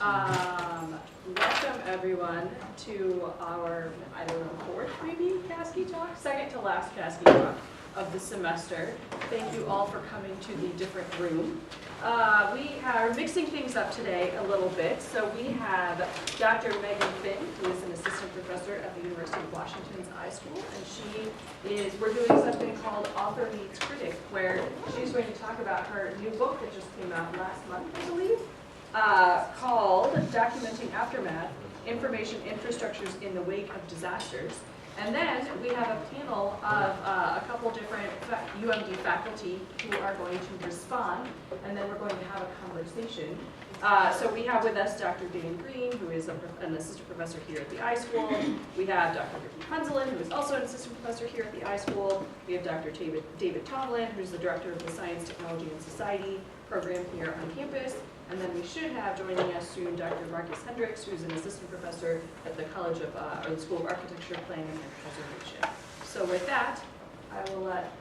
Welcome everyone to our, I don't know, fourth maybe CASCI talk? Second to last CASCI talk of the semester. Thank you all for coming to the different room. We are mixing things up today a little bit. So we have Dr. Megan Finn, who is an assistant professor at the University of Washington's iSchool, and we're doing something called Author Meets Critic, where she's going to talk about her new book that just came out last month, I believe, called Documenting Aftermath, Information Infrastructures in the Wake of Disasters. And then we have a panel of a couple different UMD faculty who are going to respond, and then we're going to have a conversation. So we have with us Dr. Greene, who is an assistant professor here at the iSchool. We have Dr. Punzalan, who is also an assistant professor here at the iSchool. We have Dr. David Tomblin, who's the director of the Science, Technology, and Society program here on campus. And then we should have joining us soon Dr. Marccus Hendricks, who's an assistant professor at the College of, or the School of Architecture, Planning, and Preservation. So with that, I will let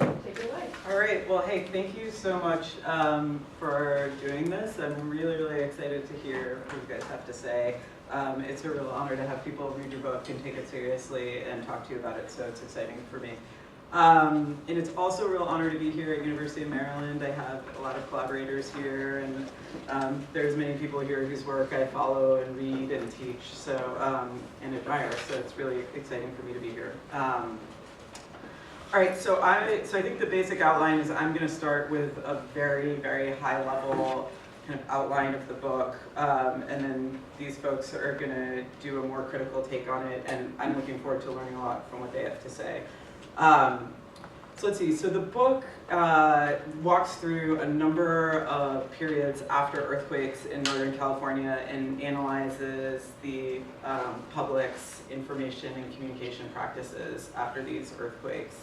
Megan take it away. All right. Well, hey, thank you so much for doing this. I'm really, really excited to hear what you guys have to say. It's a real honor to have people read your book and take it seriously and talk to you about it, so it's exciting for me. And it's also a real honor to be here at University of Maryland. I have a lot of collaborators here, and there's many people here whose work I follow and read and teach, so and admire. So it's really exciting for me to be here. All right, so I think the basic outline is I'm going to start with a very, very high level kind of outline of the book, and then these folks are going to do a more critical take on it, and I'm looking forward to learning a lot from what they have to say. So let's see, so the book walks through a number of periods after earthquakes in Northern California and analyzes the public's information and communication practices after these earthquakes.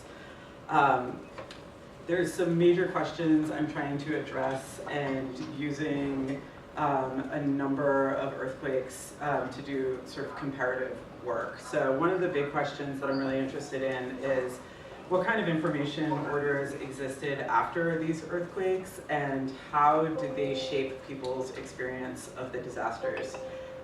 There's some major questions I'm trying to address, and using a number of earthquakes to do sort of comparative work. So one of the big questions that I'm really interested in is what kind of information orders existed after these earthquakes, and how did they shape people's experience of the disasters?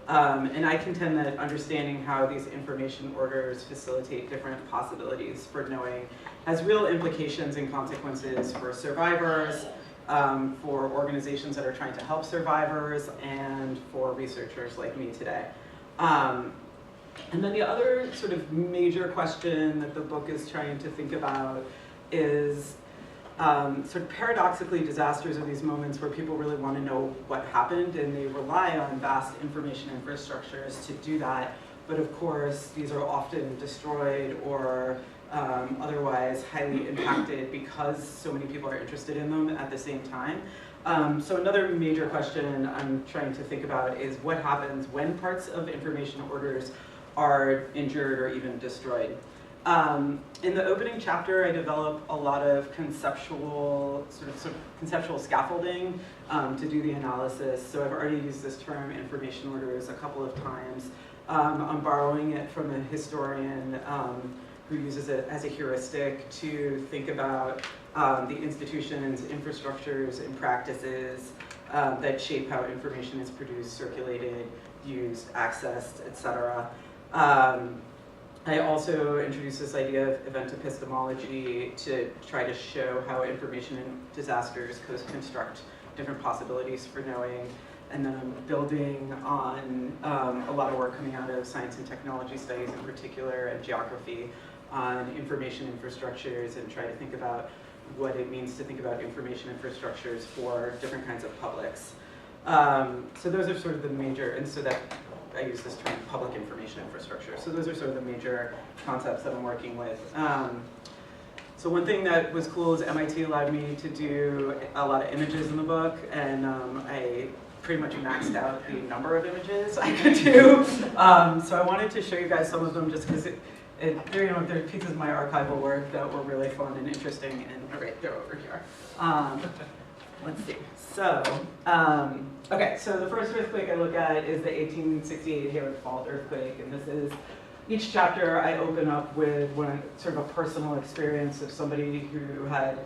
And I contend that understanding how these information orders facilitate different possibilities for knowing has real implications and consequences for survivors, for organizations that are trying to help survivors, and for researchers like me today. And then the other sort of major question that the book is trying to think about is sort of paradoxically, disasters are these moments where people really want to know what happened, and they rely on vast information infrastructures to do that. But of course, these are often destroyed or otherwise highly impacted because so many people are interested in them at the same time. So another major question I'm trying to think about is what happens when parts of information orders are injured or even destroyed. In the opening chapter, I develop a lot of conceptual scaffolding to do the analysis. So I've already used this term information orders a couple of times. I'm borrowing it from a historian who uses it as a heuristic to think about the institutions, infrastructures, and practices that shape how information is produced, circulated, used, accessed, etc. I also introduced this idea of event epistemology to try to show how information in disasters construct different possibilities for knowing. And then I'm building on a lot of work coming out of science and technology studies in particular, and geography on information infrastructures, and try to think about what it means to think about information infrastructures for different kinds of publics. So those are sort of the major, and so that I use this term public information infrastructure. So those are sort of the major concepts that I'm working with. So one thing that was cool is MIT allowed me to do a lot of images in the book, and I pretty much maxed out the number of images I could do. So I wanted to show you guys some of them just because there are pieces of my archival work that were really fun and interesting, and right, they're over here. Let's see. So, okay, so the first earthquake I look at is the 1868 Hayward Fault earthquake, and this is, each chapter I open up with sort of a personal experience of somebody who had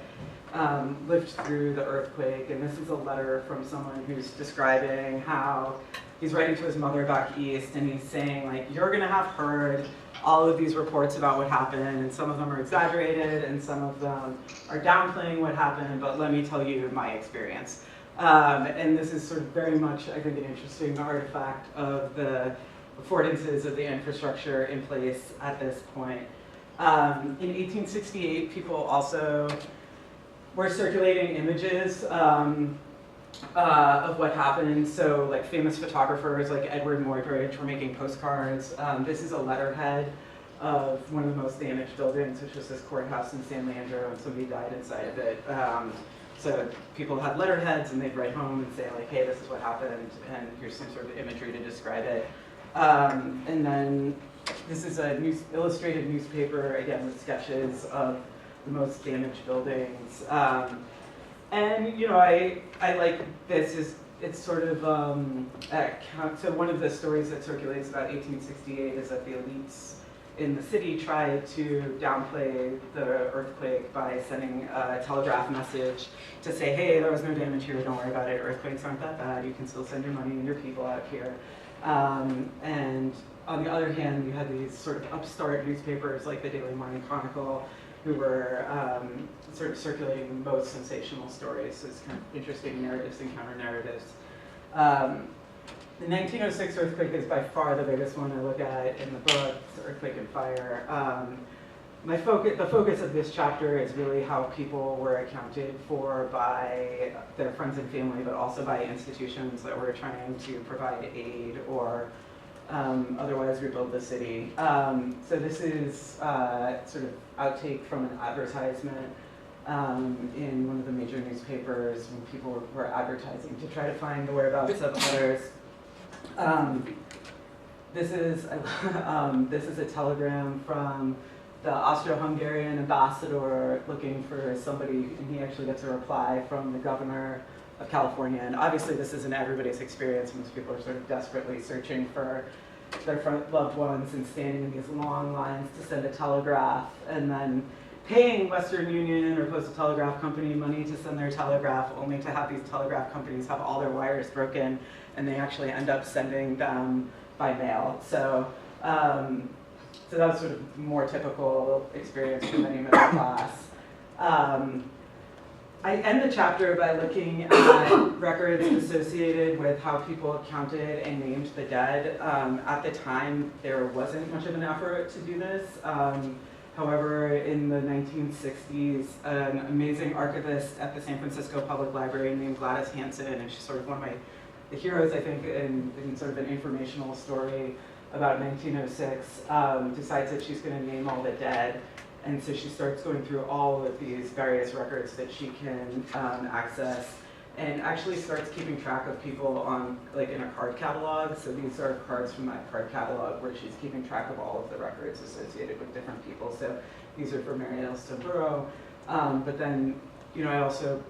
lived through the earthquake, and this is a letter from someone who's describing how he's writing to his mother back east, and he's saying, like, you're gonna have heard all of these reports about what happened, and some of them are exaggerated, and some of them are downplaying what happened, but let me tell you my experience. And this is sort of very much, I think, an interesting artifact of the affordances of the infrastructure in place at this point. In 1868, people also were circulating images of what happened. So like famous photographers like Edward Muybridge were making postcards. This is a letterhead of one of the most damaged buildings, which was this courthouse in San Leandro, and somebody died inside of it. So people had letterheads, and they'd write home and say, like, hey, this is what happened, and here's some sort of imagery to describe it. And then this is a illustrated newspaper, again, with sketches of the most damaged buildings. And, you know, I like this. It's sort of, so one of the stories that circulates about 1868 is that the elites in the city tried to downplay the earthquake by sending a telegraph message to say, hey, there was no damage here, don't worry about it, earthquakes aren't that bad, you can still send your money and your people out here. And on the other hand, you had these sort of upstart newspapers like the Daily Morning Chronicle, who were sort of circulating the most sensational stories. So it's kind of interesting narratives and counter-narratives. The 1906 earthquake is by far the biggest one I look at in the book. It's Earthquake and Fire. The focus of this chapter is really how people were accounted for by their friends and family, but also by institutions that were trying to provide aid or otherwise rebuild the city. So this is sort of outtake from an advertisement in one of the major newspapers when people were advertising to try to find the whereabouts of others. This is a telegram from the Austro-Hungarian ambassador looking for somebody, and he actually gets a reply from the governor of California. And obviously this isn't everybody's experience. Most people are sort of desperately searching for their loved ones and standing in these long lines to send a telegraph, and then paying Western Union or Postal Telegraph Company money to send their telegraph, only to have these telegraph companies have all their wires broken, and they actually end up sending them by mail. So, so that was sort of more typical experience for many middle class. I end the chapter by looking at records associated with how people counted and named the dead. At the time, there wasn't much of an effort to do this. However, in the 1960s, an amazing archivist at the San Francisco Public Library named Gladys Hansen, and she's sort of one of the heroes, I think, in sort of an informational story about 1906, decides that she's going to name all the dead. And so she starts going through all of these various records that she can access, and actually starts keeping track of people on, like, in a card catalog. So these are cards from that card catalog where she's keeping track of all of the records associated with different people. So these are for Mary Elston Burrow. But then, you know, I also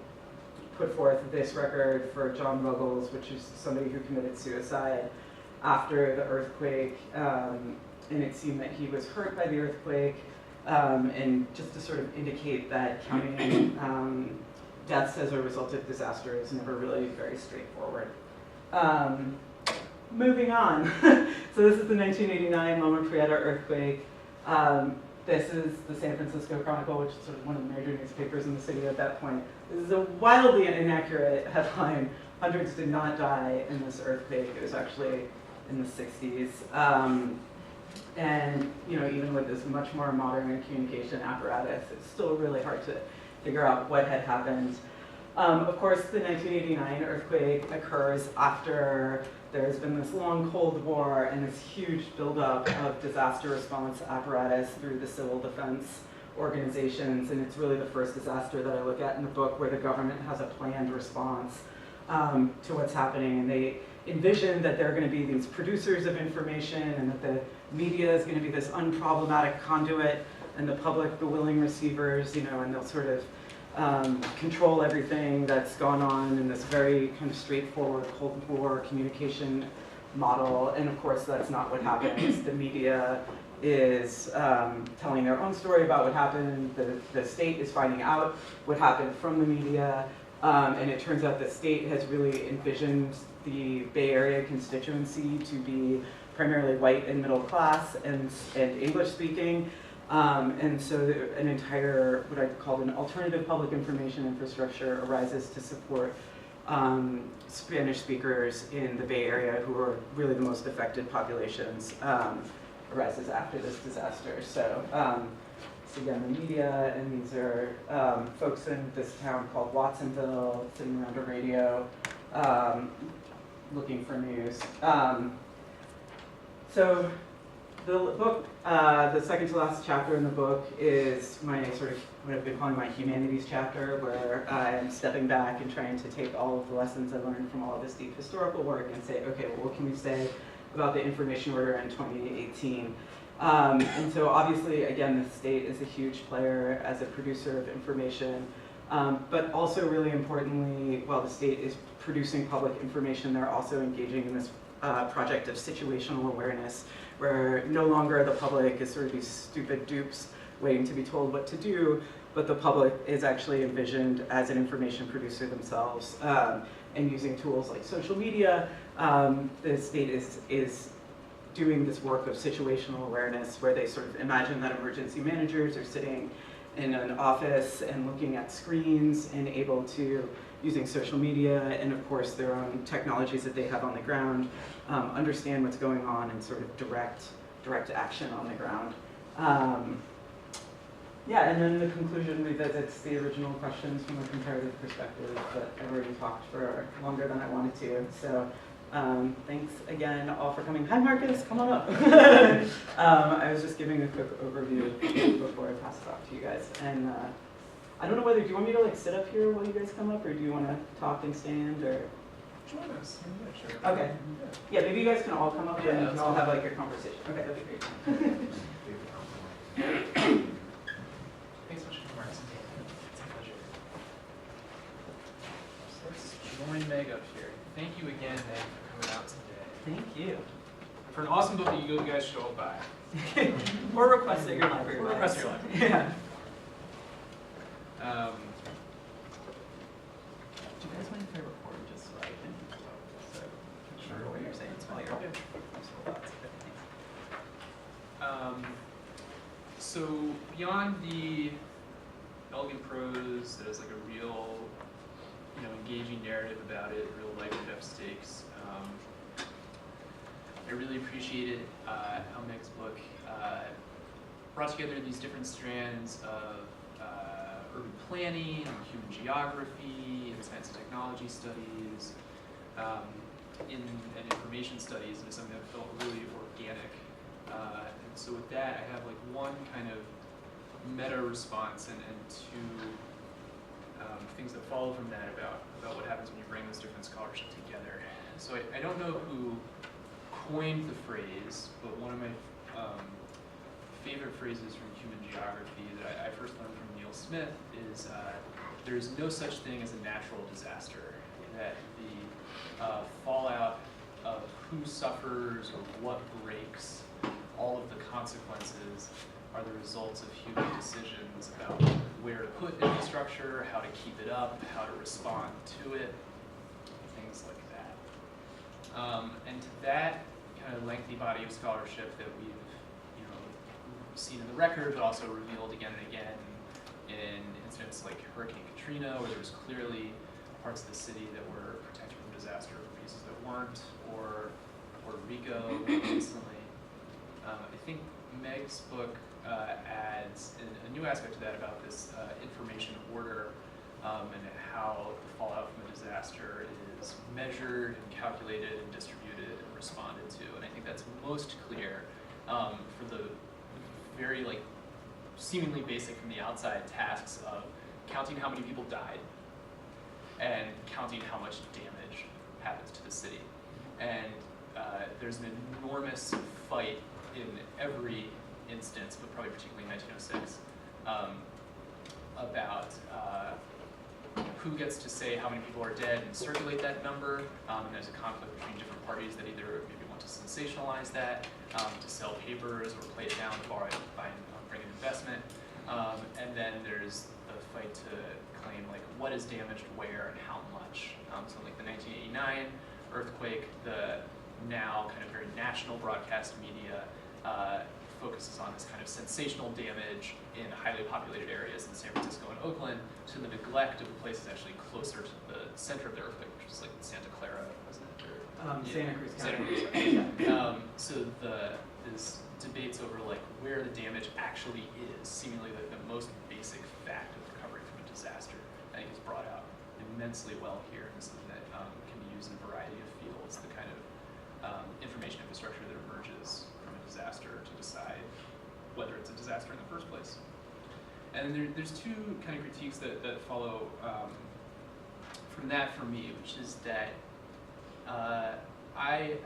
put forth this record for John Ruggles, which is somebody who committed suicide after the earthquake. And it seemed that he was hurt by the earthquake. And just to sort of indicate that counting deaths as a result of disaster is never really very straightforward. Moving on. So this is the 1989 Loma Prieta earthquake. This is the San Francisco Chronicle, which is sort of one of the major newspapers in the city at that point. This is a wildly inaccurate headline. Hundreds did not die in this earthquake. It was actually in the 60s. And, you know, even with this much more modern communication apparatus, it's still really hard to figure out what had happened. Of course, the 1989 earthquake occurs after there's been this long Cold War and this huge buildup of disaster response apparatus through the civil defense organizations, and it's really the first disaster that I look at in the book where the government has a planned response to what's happening. And they envision that there are going to be these producers of information, and that the media is going to be this unproblematic conduit, and the public the willing receivers, you know, and they'll sort of control everything that's gone on in this very kind of straightforward Cold War communication model. And of course, that's not what happens. The media is telling their own story about what happened. The state is finding out what happened from the media. And it turns out the state has really envisioned the Bay Area constituency to be primarily white and middle class and English speaking. And so an entire, what I call an alternative public information infrastructure arises to support Spanish speakers in the Bay Area, who are really the most affected populations, arises after this disaster. So, so again, the media, and these are folks in this town called Watsonville, sitting around a radio, looking for news. So the book, the second to last chapter in the book is my sort of what I've been calling my humanities chapter, where I'm stepping back and trying to take all of the lessons I learned from all of this deep historical work and say, okay, well, what can we say about the information order in 2018? And so obviously, again, the state is a huge player as a producer of information, but also really importantly, while the state is producing public information, they're also engaging in this project of situational awareness, where no longer the public is sort of these stupid dupes waiting to be told what to do, but the public is actually envisioned as an information producer themselves, and using tools like social media. The state is doing this work of situational awareness, where they sort of imagine that emergency managers are sitting in an office and looking at screens and able to, using social media and of course their own technologies that they have on the ground, understand what's going on and sort of direct action on the ground. Yeah, and then the conclusion revisits the original questions from a comparative perspective, but I've already talked for longer than I wanted to. So thanks again all for coming. Hi Marcus, come on up. I was just giving a quick overview before I pass it off to you guys. And I don't know whether, do you want me to like sit up here while you guys come up, or do you want to talk and stand, or? Join us. Yeah, sure. Okay. Yeah, maybe you guys can all come up and you can all have like your conversation. Okay, that'd be great. Thanks so much for coming. It's a pleasure. So let's join Meg up here. Thank you again, Meg, for coming out today. Thank you. For an awesome book that you guys should all buy. Or request at your library. Or request at your library. Yeah. Do you guys mind if I record just so I can remember what you're saying while you're Yeah. Thanks. So beyond the elegant prose that is like a real, engaging narrative about it, real life and death stakes, I really appreciated how Meg's book brought together these different strands of urban planning, human geography, and science and technology studies, and information studies into something that felt really organic. And so with that, I have like one kind of meta response and two things that follow from that about what happens when you bring this different scholarship together. So I don't know who coined the phrase, but one of my favorite phrases from human geography that I first learned from Neil Smith is there is no such thing as a natural disaster, that the fallout of who suffers or what breaks, all of the consequences are the results of human decisions about where to put infrastructure, how to keep it up, how to respond to it, things like that. And to that kind of lengthy body of scholarship that we've seen in the record, but also revealed again and again in incidents like Hurricane Katrina, where there was clearly parts of the city that were protected from disaster, pieces that weren't, or Puerto Rico recently. I think Meg's book adds a new aspect to that about this information order and how the fallout from a disaster is measured and calculated and distributed and responded to. And I think that's most clear for the very seemingly basic from the outside tasks of counting how many people died and counting how much damage happens to the city. And there's an enormous fight in every instance, but probably particularly in 1906, about who gets to say how many people are dead and circulate that number. And there's a conflict between different parties that either maybe want want to sensationalize that, to sell papers or play it down, to borrow it, bring an investment. And then there's the fight to claim like what is damaged where and how much. So like the 1989 earthquake, the now kind of very national broadcast media focuses on this kind of sensational damage in highly populated areas in San Francisco and Oakland, to the neglect of the places actually closer to the center of the earthquake, which is like Santa Clara, wasn't it? Santa Cruz County. Santa Cruz. So this debates over like where the damage actually is, seemingly like the most basic fact of recovery from a disaster, I think is brought out immensely well here, and something that can be used in a variety of fields, the kind of information infrastructure that emerges from a disaster to decide whether it's a disaster in the first place. And then there's two kind of critiques that follow from that for me, which is that I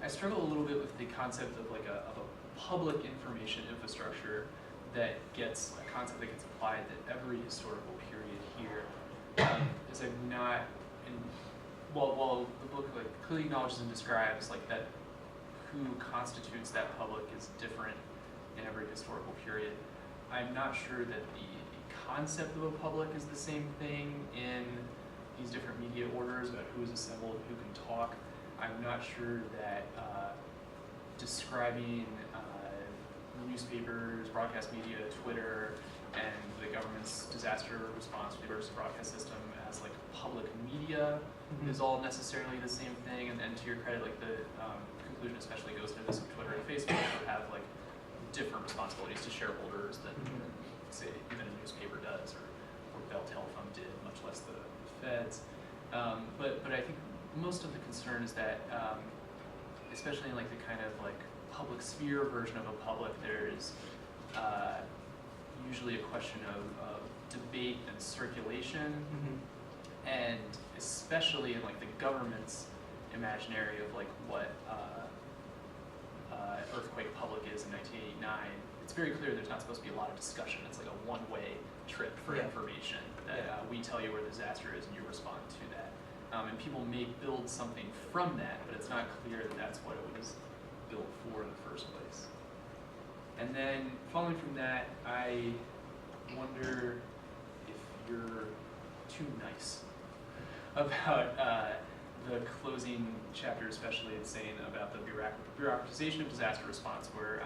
struggle a little bit with the concept of like of a public information infrastructure that gets a concept that gets applied at every historical period here. Is I'm not in, well the book like clearly acknowledges and describes like that who constitutes that public is different in every historical period. I'm not sure that the concept of a public is the same thing in these different media orders about who is assembled, who can talk. I'm not sure that describing newspapers, broadcast media, Twitter, and the government's disaster response emergency broadcast system as like public media is all necessarily the same thing. And to your credit, like the conclusion especially goes to this with Twitter and Facebook, who have like different responsibilities to shareholders than say even a newspaper does, or Bell Telephone did, much less the feds. But I think most of the concern is that, especially in like the kind of like public sphere version of a public, there's usually a question of debate and circulation, and especially in like the government's imaginary of like what earthquake public is in 1989. It's very clear there's not supposed to be a lot of discussion. It's like a one-way trip for information that we tell you where the disaster is and you respond to that. And people may build something from that, but it's not clear that that's what it was built for in the first place. And then following from that, I wonder if you're too nice about the closing chapter, especially in saying about the bureaucratization of disaster response, where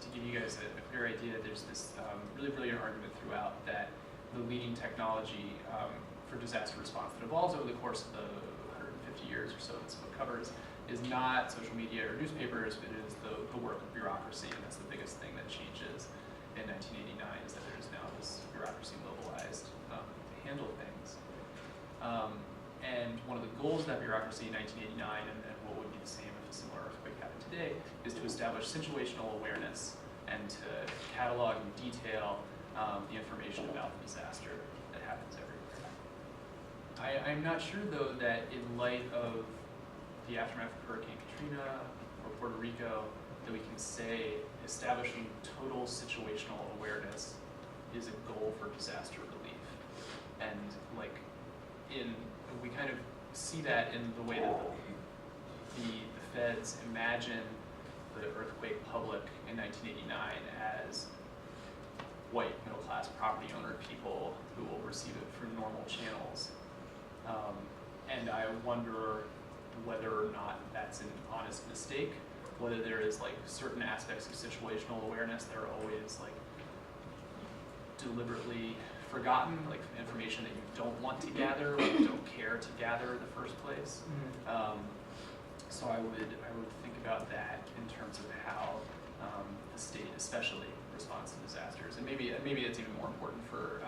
to give you guys a clear idea, there's this really brilliant argument throughout that the leading technology for disaster response that evolves over the course of the 150 years or so this book covers is not social media or newspapers, but it is the work of bureaucracy, and that's the biggest thing that changes in 1989, is that there's now this bureaucracy mobilized to handle things. And one of the goals of that bureaucracy in 1989, and what would be the same if a similar earthquake happened today, is to establish situational awareness and to catalog in detail the information about the disaster that happens everywhere. I'm not sure, though, that in light of the aftermath of Hurricane Katrina or Puerto Rico, that we can say establishing total situational awareness is a goal for disaster relief. And like we kind of see that in the way that the feds imagine the earthquake public in 1989 as white middle-class property owner people who will receive it through normal channels. And I wonder whether or not that's an honest mistake, whether there is like certain aspects of situational awareness that are always like deliberately forgotten, like information that you don't want to gather or you don't care to gather in the first place. So I would think about that in terms of how the state especially responds to disasters, and maybe it's even more important for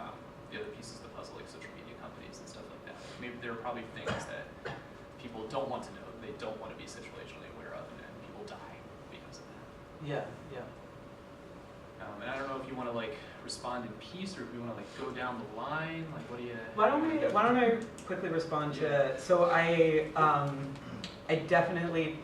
the other pieces of the puzzle, like social media companies and stuff like that. Maybe there are probably things that people don't want to know, they don't want to be situationally aware of, and people die because of that. Yeah. And I don't know if you want to like respond in piece, or if you want to like go down the line. Like, what do you? Why don't I quickly respond to? So I definitely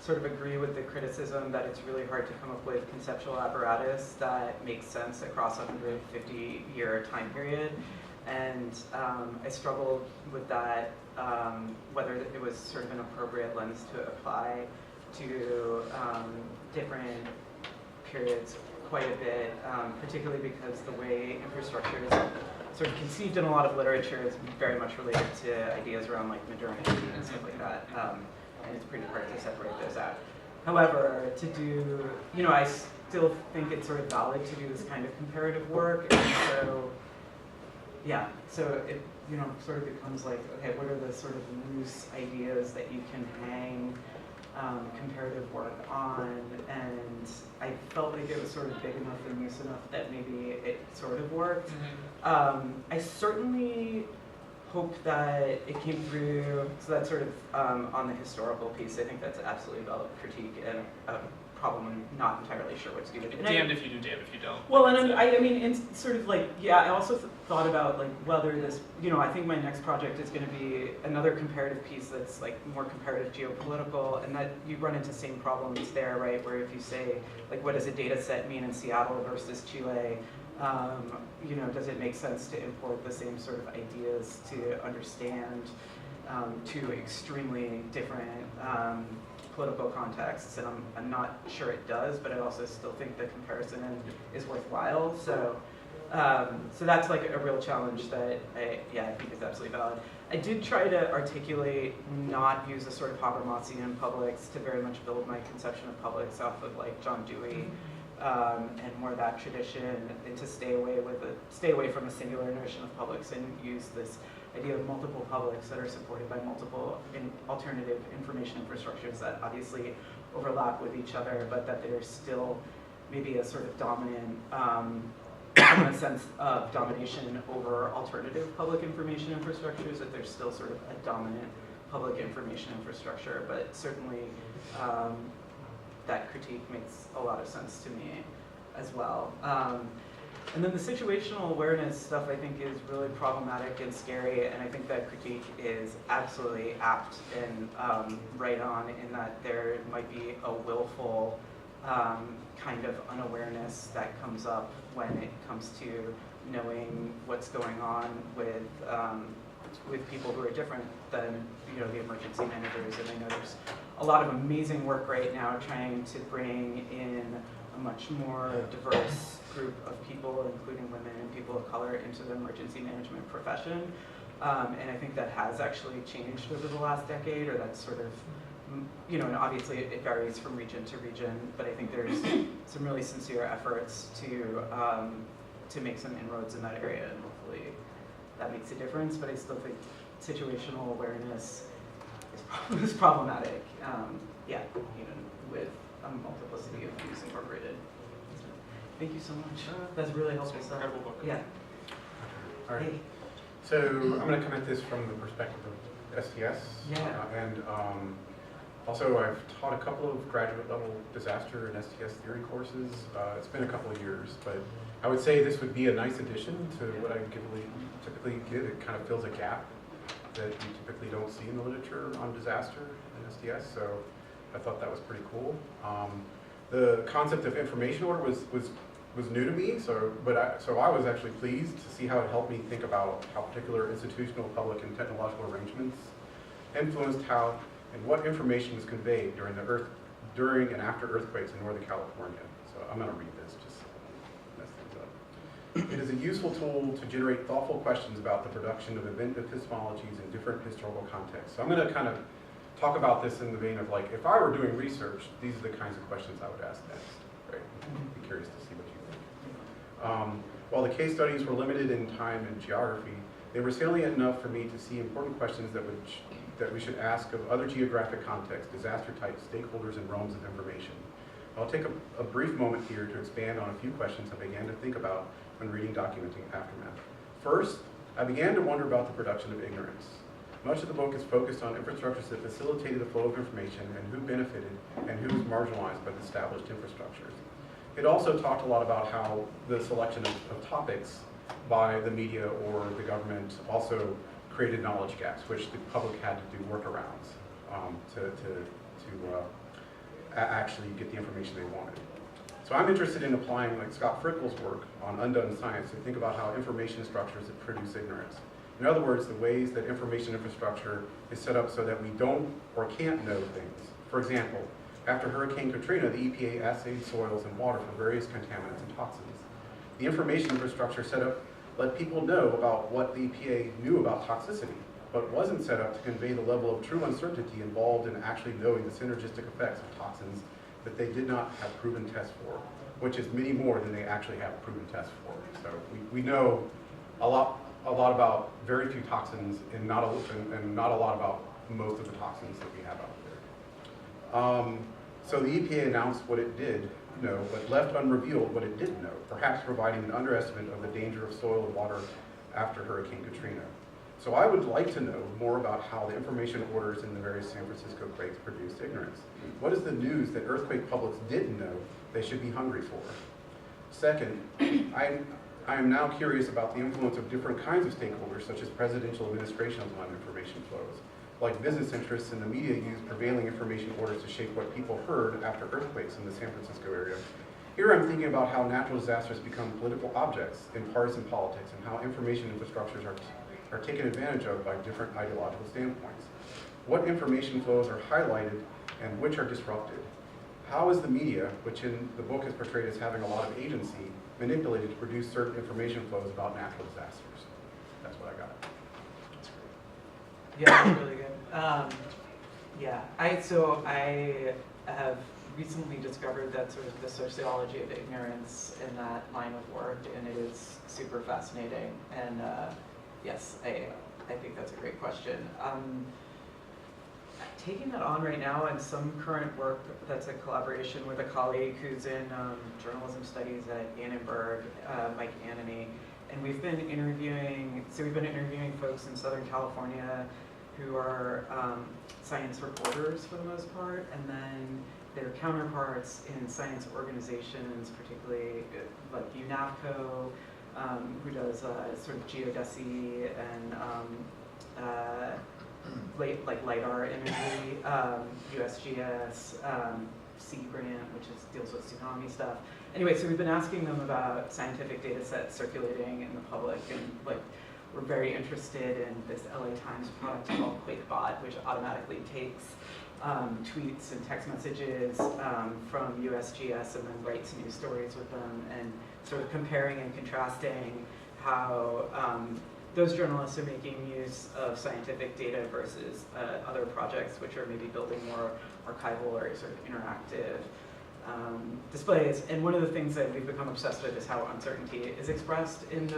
sort of agree with the criticism that it's really hard to come up with conceptual apparatus that makes sense across a 150-year time period. and I struggled with that, whether it was sort of an appropriate lens to apply to different periods quite a bit, particularly because the way infrastructure is sort of conceived in a lot of literature is very much related to ideas around like modernity and stuff like that, and it's pretty hard to separate those out. However, to do, I still think it's sort of valid to do this kind of comparative work, and so, yeah, so it, sort of becomes like, okay, what are the sort of loose ideas that you can hang comparative work on, and I felt like it was sort of big enough and loose enough that maybe it sort of worked. I certainly hope that it came through, so that's sort of on the historical piece. I think that's absolutely a valid critique and a problem I'm not entirely sure what to do with it. Damned if you do, damned if you don't. Well, and I mean, it's sort of like, yeah, I also thought about like whether this, I think my next project is going to be another comparative piece that's like more comparative geopolitical, and that you run into same problems there, right? Where if you say, like, what does a data set mean in Seattle versus Chile? Does it make sense to import the same sort of ideas to understand two extremely different political contexts? And I'm not sure it does, but I also still think the comparison is worthwhile. So that's like a real challenge that I think is absolutely valid. I did try to articulate, not use a sort of Habermasian publics to very much build my conception of publics off of like John Dewey. And more that tradition, and to stay away from a singular notion of publics and use this idea of multiple publics that are supported by multiple alternative information infrastructures that obviously overlap with each other, but that there's still maybe a sort of dominant sense of domination over alternative public information infrastructures, that there's still sort of a dominant public information infrastructure, but certainly that critique makes a lot of sense to me as well. And then the situational awareness stuff I think is really problematic and scary, and I think that critique is absolutely apt and right on, in that there might be a willful kind of unawareness that comes up when it comes to knowing what's going on with people who are different than the emergency managers. And I know there's a lot of amazing work right now trying to bring in a much more diverse group of people, including women and people of color, into the emergency management profession. And I think that has actually changed over the last decade, or that's sort of, and obviously it varies from region to region, but I think there's some really sincere efforts to make some inroads in that area, and hopefully that makes a difference. But I still think situational awareness is problematic, with a multiplicity of views incorporated. Thank you so much. That's really helpful stuff. Incredible book. Yeah. All right. Hey. So I'm going to come at this from the perspective of STS. Yeah. And also I've taught a couple of graduate level disaster and STS theory courses. It's been a couple of years, but I would say this would be a nice addition to what I typically give. It kind of fills a gap that you typically don't see in the literature on disaster and STS. So I thought that was pretty cool. The concept of information order was new to me, so I was actually pleased to see how it helped me think about how particular institutional, public, and technological arrangements influenced how and what information was conveyed during and after earthquakes in Northern California. So I'm going to read this just to mess things up. It is a useful tool to generate thoughtful questions about the production of event epistemologies in different historical contexts. So I'm going to kind of talk about this in the vein of, like, if I were doing research, these are the kinds of questions I would ask next. Right? I'd be curious to see what you think. While the case studies were limited in time and geography, they were salient enough for me to see important questions that we should ask of other geographic contexts, disaster-type stakeholders, and realms of information. I'll take a brief moment here to expand on a few questions I began to think about when reading Documenting Aftermath. First, I began to wonder about the production of ignorance. Much of the book is focused on infrastructures that facilitated the flow of information and who benefited and who was marginalized by the established infrastructures. It also talked a lot about how the selection of topics by the media or the government also created knowledge gaps, which the public had to do workarounds to actually get the information they wanted. So I'm interested in applying like Scott Frickel's work on undone science to think about how information structures that produce ignorance. In other words, the ways that information infrastructure is set up so that we don't or can't know things. For example, after Hurricane Katrina, the EPA assayed soils and water for various contaminants and toxins. The information infrastructure set up let people know about what the EPA knew about toxicity, but wasn't set up to convey the level of true uncertainty involved in actually knowing the synergistic effects of toxins that they did not have proven tests for, which is many more than they actually have proven tests for. So we know a lot about very few toxins and not a lot about most of the toxins that we have out there. So the EPA announced what it did know, but left unrevealed what it didn't know, perhaps providing an underestimate of the danger of soil and water after Hurricane Katrina. So I would like to know more about how the information orders in the various San Francisco quakes produced ignorance. What is the news that earthquake publics didn't know they should be hungry for? Second, I am now curious about the influence of different kinds of stakeholders, such as presidential administrations on information flows. Like business interests and the media use prevailing information orders to shape what people heard after earthquakes in the San Francisco area. Here I'm thinking about how natural disasters become political objects in partisan politics and how information infrastructures are taken advantage of by different ideological standpoints. What information flows are highlighted and which are disrupted? How is the media, which in the book is portrayed as having a lot of agency, manipulated to produce certain information flows about natural disasters? That's what I got. Yeah, that's really good. So I have recently discovered that sort of the sociology of ignorance in that line of work, and it is super fascinating. And yes, I think that's a great question. Taking that on right now in some current work that's a collaboration with a colleague who's in journalism studies at Annenberg, Mike Annany, and we've been interviewing folks in Southern California who are science reporters for the most part, and then their counterparts in science organizations, particularly like UNAVCO, who does sort of geodesy and like LiDAR imagery, USGS, Sea Grant, which deals with tsunami stuff. Anyway, so we've been asking them about scientific data sets circulating in the public, and like we're very interested in this LA Times product called QuakeBot, which automatically takes tweets and text messages from USGS and then writes news stories with them, and sort of comparing and contrasting how those journalists are making use of scientific data versus other projects which are maybe building more archival or sort of interactive displays. And one of the things that we've become obsessed with is how uncertainty is expressed in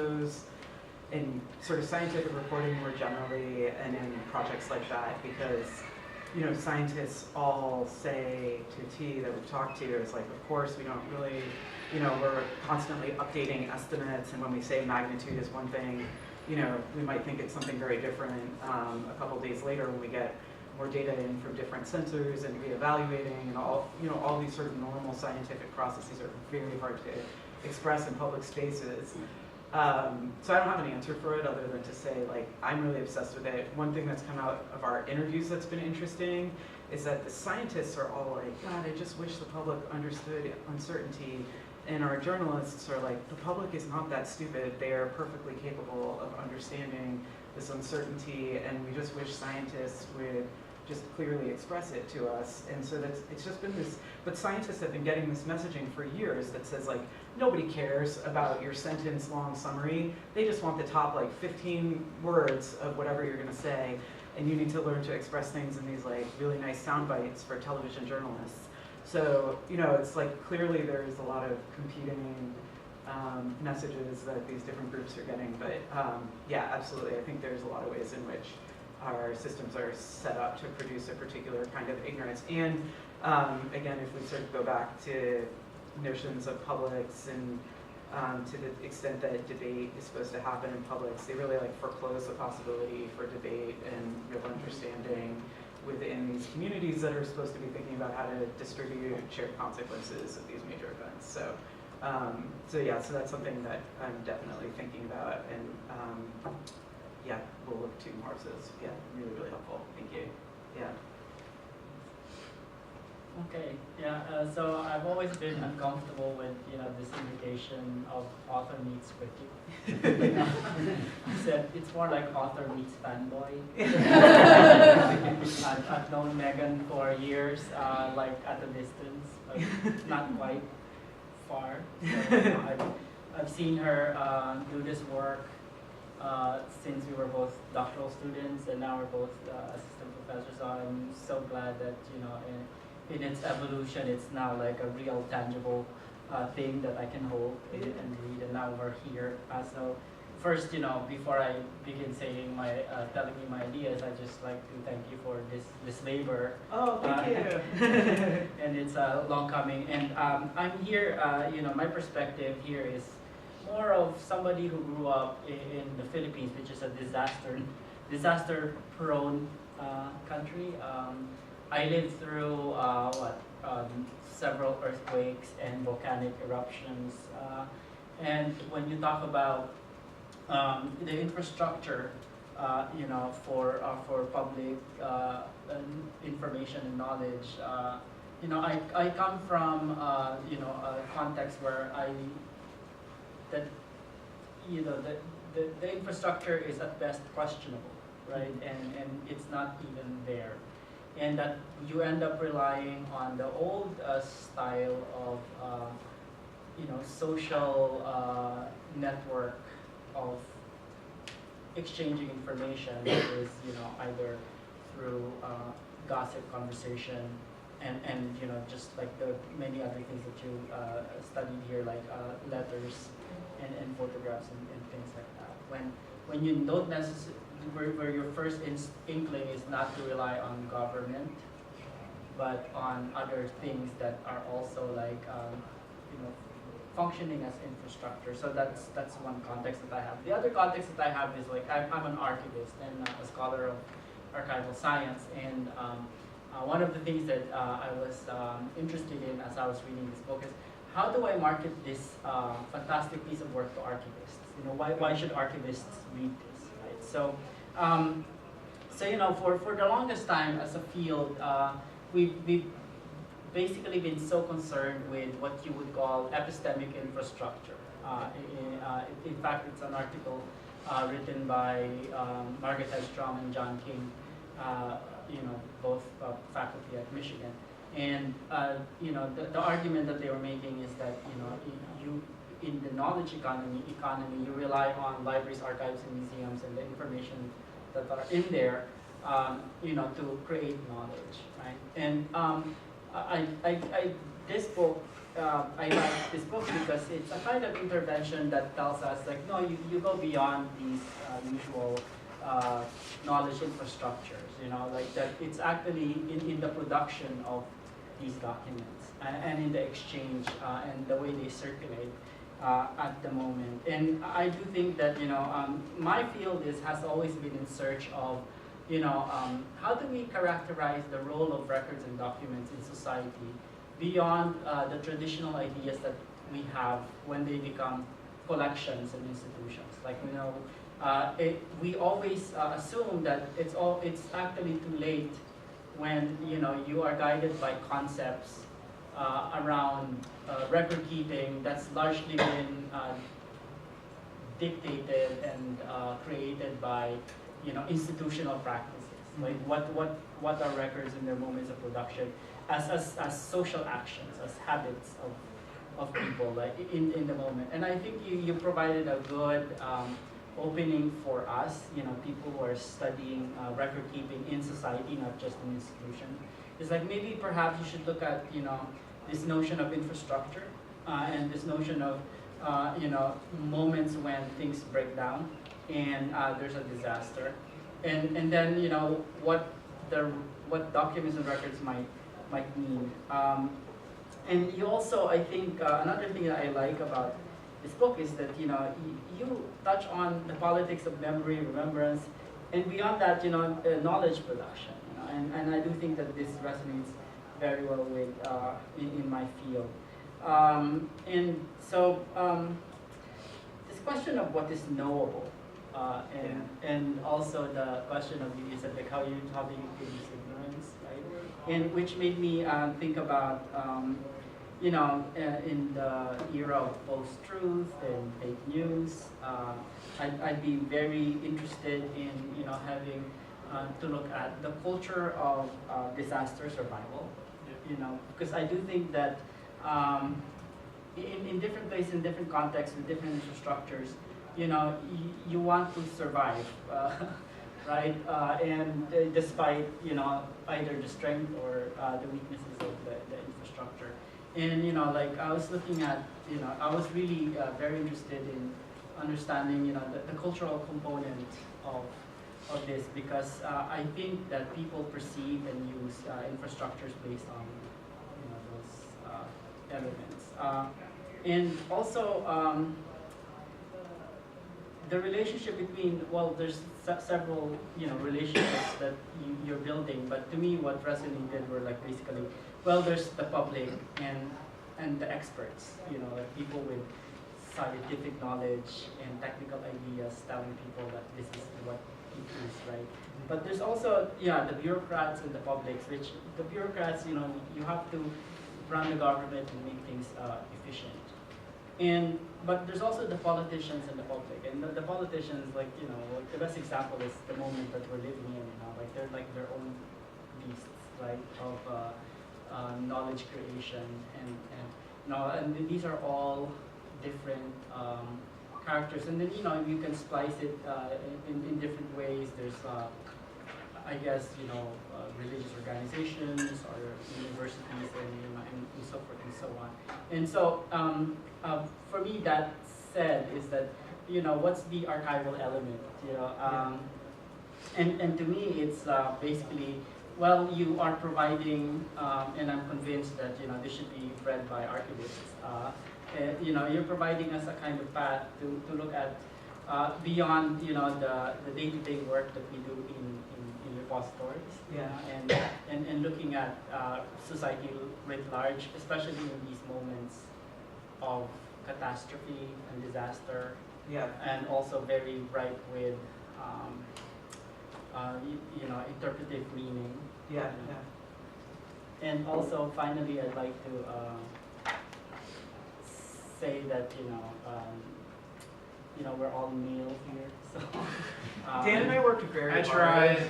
sort of scientific reporting more generally and in projects like that, because scientists all say to a T that we've talked to, is like, of course we don't really, we're constantly updating estimates, and when we say magnitude is one thing, we might think it's something very different a couple days later when we get more data in from different sensors and reevaluating, and all these sort of normal scientific processes are very hard to express in public spaces. So I don't have an answer for it other than to say, like, I'm really obsessed with it. One thing that's come out of our interviews that's been interesting is that the scientists are all like, God, I just wish the public understood uncertainty. And our journalists are like, the public is not that stupid. They are perfectly capable of understanding this uncertainty, and we just wish scientists would just clearly express it to us. And so it's just been this, but scientists have been getting this messaging for years that says, like, nobody cares about your sentence long summary. They just want the top like 15 words of whatever you're gonna say, and you need to learn to express things in these like really nice sound bites for television journalists. So, it's like clearly there's a lot of competing messages that these different groups are getting, but yeah, absolutely. I think there's a lot of ways in which our systems are set up to produce a particular kind of ignorance. And again, if we sort of go back to notions of publics and to the extent that debate is supposed to happen in publics, they really like foreclose the possibility for debate and real understanding within these communities that are supposed to be thinking about how to distribute shared consequences of these major events. So, so that's something that I'm definitely thinking about, and yeah, we'll look to Marccus. Yeah, really, really helpful. Thank you. Yeah. Okay, yeah, so I've always been uncomfortable with, this invitation of author meets critic. I said, it's more like author meets fanboy. I've known Megan for years, like at a distance, but not quite far. So, I've seen her do this work since we were both doctoral students, and now we're both assistant professors. So I'm so glad that, in its evolution, it's now like a real tangible thing that I can hold and read, and now we're here. So first, before I begin saying telling you my ideas, I just like to thank you for this labor. Oh, thank you. And it's long coming. And I'm here, my perspective here is more of somebody who grew up in the Philippines, which is a disaster-prone country. I lived through several earthquakes and volcanic eruptions. And when you talk about the infrastructure, for public information and knowledge, I come from a context where the infrastructure is at best questionable, right? And it's not even there. And that you end up relying on the old style of, social network of exchanging information, that is, either through gossip conversation and just like the many other things that you studied here, like letters and photographs and things like that. When you don't necessarily, where your first inkling is not to rely on government, but on other things that are also like, functioning as infrastructure. So that's one context that I have. The other context that I have is like, I'm an archivist and a scholar of archival science, and one of the things that I was interested in as I was reading this book is, how do I market this fantastic piece of work to archivists? Why should archivists read this, right? So, for the longest time as a field, we've basically been so concerned with what you would call epistemic infrastructure. In fact, it's an article written by Margaret Hedstrom and John King, both faculty at Michigan. And the argument that they were making is that you in the knowledge economy, you rely on libraries, archives, and museums, and the information that are in there, to create knowledge, right? And this book, I like this book because it's a kind of intervention that tells us, like, no, you go beyond these usual knowledge infrastructures, like that it's actually in the production of these documents and in the exchange and the way they circulate at the moment. And I do think that, my field has always been in search of, how do we characterize the role of records and documents in society beyond the traditional ideas that we have when they become collections and institutions. Like, we always assume that it's actually too late when you are guided by concepts around record keeping that's largely been dictated and created by institutional practices. Like what are records in their moments of production as social actions, as habits of people, like in the moment. And I think you provided a good opening for us, people who are studying record keeping in society, not just in institution. It's like maybe perhaps you should look at this notion of infrastructure and this notion of moments when things break down and there's a disaster, and then what documents and records might mean. And you also, I think, another thing that I like about this book is that you touch on the politics of memory, remembrance, and beyond that, knowledge production. And I do think that this resonates very well with in my field. And so this question of what is knowable And also the question of you said like how do you reduce ignorance, right? And which made me think about you know, in the era of post-truth and fake news, I'd be very interested in, you know, having to look at the culture of disaster survival, you know, because I do think that in different places, in different contexts, with different infrastructures, you know, you want to survive, right? And despite, you know, either the strength or the weaknesses of the infrastructure. And, you know, like I was looking at, you know, I was really very interested in understanding, you know, the cultural component of this, because I think that people perceive and use infrastructures based on, you know, those elements. And also, the relationship between, well, there's several, you know, relationships that you're building, but to me what resonated were like basically, well, there's the public and the experts, you know, like people with scientific knowledge and technical ideas telling people that this is what it is, right? But there's also, yeah, the bureaucrats and the publics, which the bureaucrats, you know, you have to run the government and make things efficient. But there's also the politicians and the public, and the politicians, like, you know, like the best example is the moment that we're living in, you know, like they're like their own beasts, right, of knowledge creation, and you know, and these are all different characters, and then, you know, you can splice it in different ways. There's I guess, you know, religious organizations or universities, and, you know, and so forth and so on. And so for me, that said, is that, you know, what's the archival element, you know, and to me it's basically, well, you are providing, and I'm convinced that, you know, this should be read by archivists, you know, you're providing us a kind of path to look at beyond, you know, the day-to-day work that we do in repositories, and looking at society writ large, especially in these moments of catastrophe and disaster, and also very ripe with you know, interpretive meaning. And also, finally, I'd like to say that, you know, we're all male here, so. Dan and I worked very hard. I tried.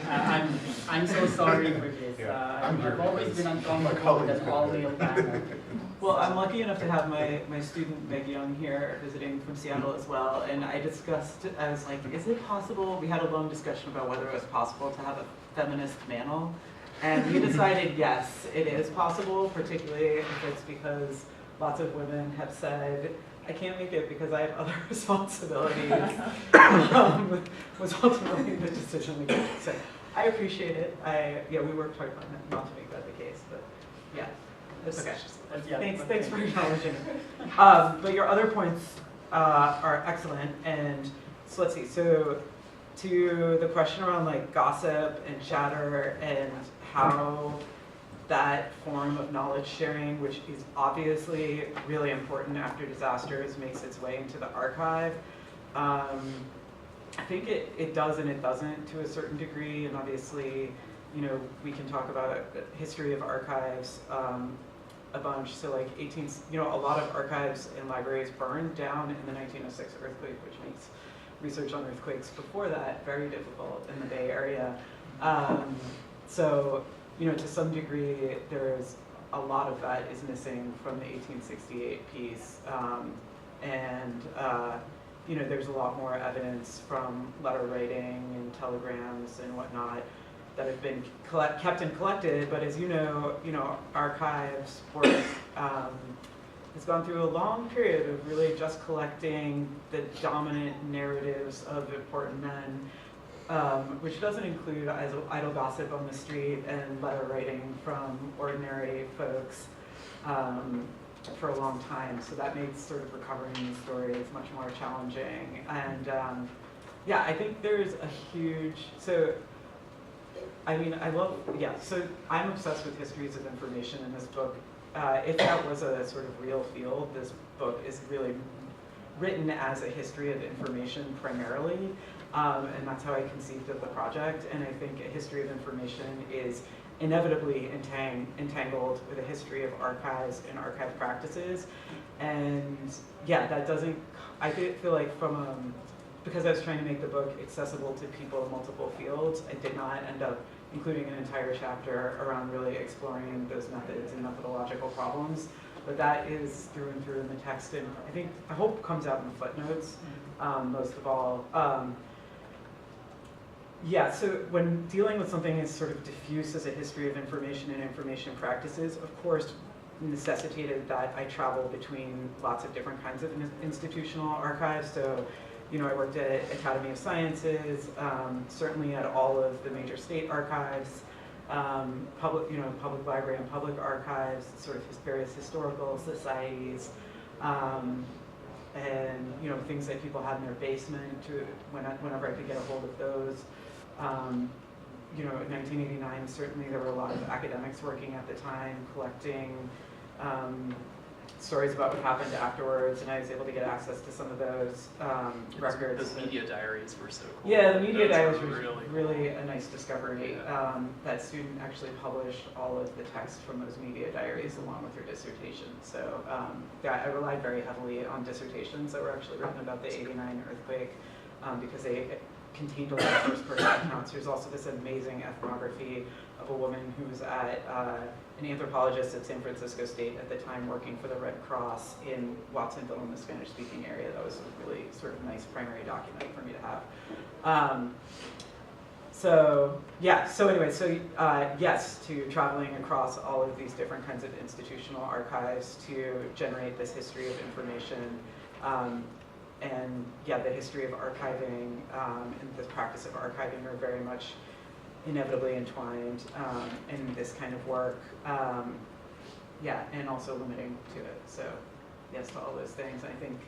I'm so sorry for this. I've always been uncomfortable with an all-male panel. Well, I'm lucky enough to have my student Meg Young here visiting from Seattle as well, and I was like, is it possible? We had a long discussion about whether it was possible to have a feminist panel, and we decided yes, it is possible, particularly if it's because lots of women have said, I can't make it because I have other responsibilities, was ultimately the decision we made. So I appreciate it. We worked hard on it, not to make that the case, but yeah, it's okay. Thanks for acknowledging it. But your other points are excellent, and so let's see. So to the question around like gossip and chatter and how that form of knowledge sharing, which is obviously really important after disasters, makes its way into the archive. I think it does and it doesn't to a certain degree, and obviously, you know, we can talk about the history of archives a bunch. So like a lot of archives and libraries burned down in the 1906 earthquake, which makes research on earthquakes before that very difficult in the Bay Area. So, you know, to some degree, there's a lot of that is missing from the 1868 piece. You know, there's a lot more evidence from letter writing and telegrams and whatnot that have been kept and collected. But as you know, archives work has gone through a long period of really just collecting the dominant narratives of important men, which doesn't include idle gossip on the street and letter writing from ordinary folks for a long time. So that makes sort of recovering these stories much more challenging. And I think there's a huge, so I'm obsessed with histories of information in this book. If that was a sort of real field, this book is really written as a history of information primarily, and that's how I conceived of the project. And I think a history of information is inevitably entangled with a history of archives and archive practices. And yeah, that doesn't, I feel like because I was trying to make the book accessible to people in multiple fields, I did not end up including an entire chapter around really exploring those methods and methodological problems. But that is through and through in the text, and I hope comes out in the footnotes, most of all. Yeah, so when dealing with something as sort of diffuse as a history of information and information practices, of course, necessitated that I travel between lots of different kinds of institutional archives. So, you know, I worked at Academy of Sciences, certainly at all of the major state archives, public library and public archives, sort of various historical societies, and you know, things that people had in their basement. Whenever I could get a hold of those. You know, in 1989, certainly there were a lot of academics working at the time collecting stories about what happened afterwards, and I was able to get access to some of those records. Those media diaries were so cool. Yeah, the media diaries were was really a nice discovery. Yeah. That student actually published all of the text from those media diaries along with her dissertation. So yeah, I relied very heavily on dissertations that were actually written about the '89 earthquake because they contained a lot of first-person accounts. There's also this amazing ethnography of a woman who was an anthropologist at San Francisco State at the time working for the Red Cross in Watsonville in the Spanish-speaking area. That was a really sort of nice primary document for me to have. So yeah, so anyway, yes, to traveling across all of these different kinds of institutional archives to generate this history of information. And yeah, the history of archiving and the practice of archiving are very much inevitably entwined in this kind of work. Yeah, and also limiting to it. So yes to all those things. I think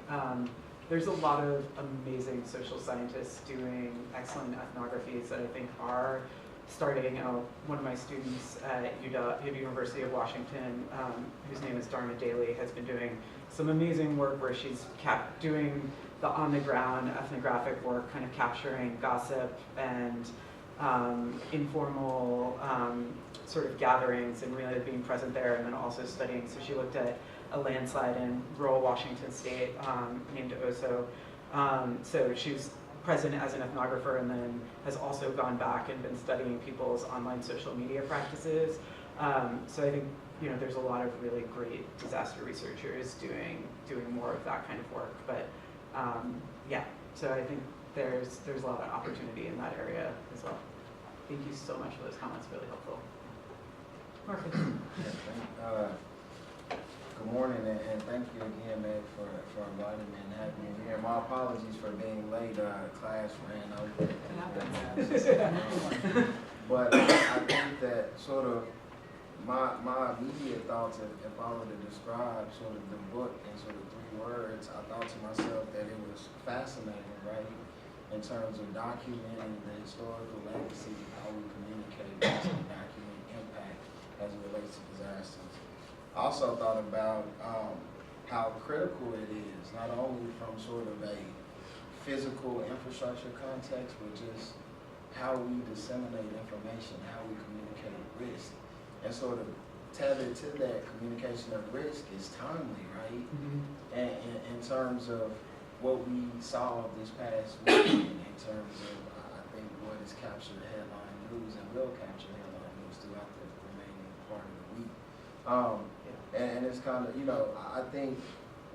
there's a lot of amazing social scientists doing excellent ethnographies that I think are starting. One of my students at University of Washington, whose name is Dharma Daly, has been doing some amazing work where she's doing the on-the-ground ethnographic work, kind of capturing gossip and informal sort of gatherings and really being present there, and then also studying. So she looked at a landslide in rural Washington state named Oso. So she's present as an ethnographer and then has also gone back and been studying people's online social media practices. So I think, you know, there's a lot of really great disaster researchers doing more of that kind of work. But yeah, so I think there's a lot of opportunity in that area as well. Thank you so much for those comments, really helpful. Marccus. Good morning, and thank you again, Meg, for inviting me and having me here. My apologies for being late. Class ran over. But I think that sort of my immediate thoughts, if I were to describe sort of the book in sort of 3 words, I thought to myself that it was fascinating, right, in terms of documenting the historical legacy, how we communicate and document impact as it relates to disasters. I also thought about how critical it is, not only from sort of a physical infrastructure context, but just how we disseminate information, how we communicate risk. And sort of tethered to that communication of risk is timely, right? Mm-hmm. And in terms of what we saw this past weekend, in terms of, I think, what has captured headline news and will capture headline news throughout the remaining part of the week. And it's kind of, you know, I think